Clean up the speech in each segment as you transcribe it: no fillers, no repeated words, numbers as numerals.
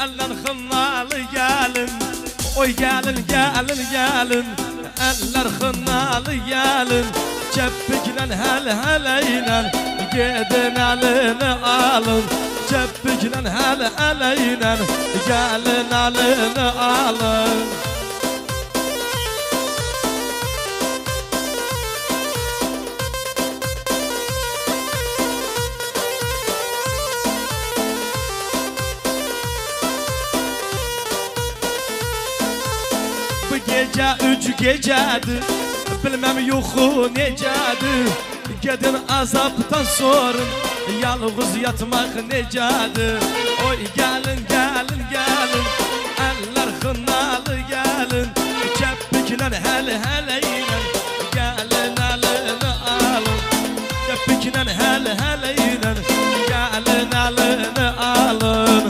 eller hınnalı gelin. Oy gelin gelin gelin, eller hınnalı gelin. Ceppiklen hel heleylen, gidin elini alın. Ceppiklen hel heleylen, gelin elini alın. Bu gece 3 gecedir, bilmem yoxu necədir. Gedin azaptan sorun, yalğız yatmaq necədir. Oy gəlin gəlin gəlin, eller xınalı gəlin. Kəppiklə həl hələylə, gəlin əlini alın. Kəppiklə həl hələylə, gəlin əlini alın.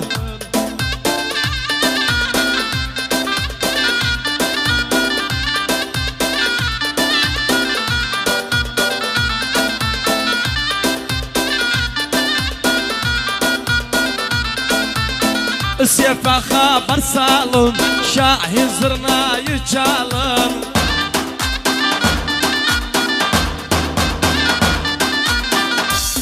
Sefa haber salın, Şahin zırnayı çalın.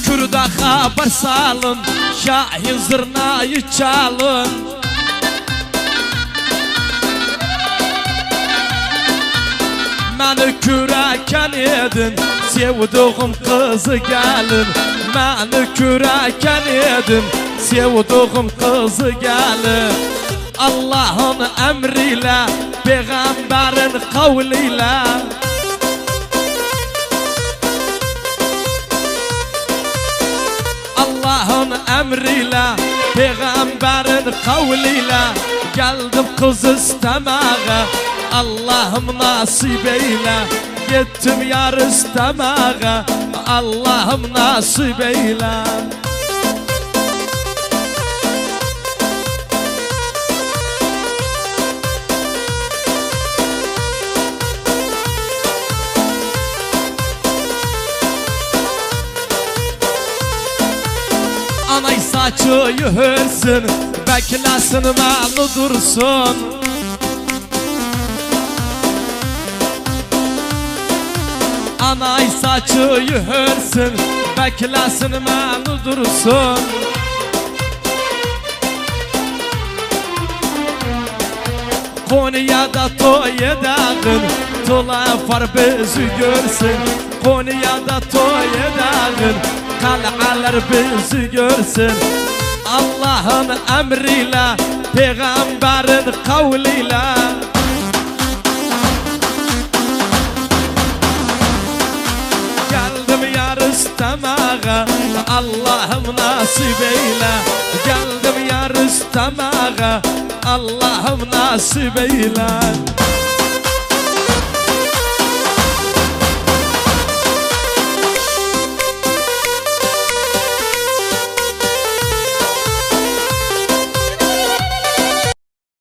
Kürda haber salın, Şahin zırnayı çalın. Məni kürəkən edin, sevduğum kızı gelin. Məni kürəkən edin, sevduğum kızı gelin. Allah'ın emriyle, peygamberin kavliyle. Allah'ın emriyle, peygamberin kavliyle geldim kız istemeye. Allah'ım nasip eyle, gittim yar istemeye. Allah'ım nasip eyle. Anay saçı hırsın, beklesin malı dursun. Anay saçı hırsın, beklesin malı dursun. Konya'da toy edağın, tulafar bizi görsün. Konya'da toy edağın, kal'alar bizi görsün. Allah'ın emriyle, peygamberin kavliyle. Geldim yar istemeye, Allah'ım nasip eyle. Geldim yar istemeye, Allah'ım nasip eyle.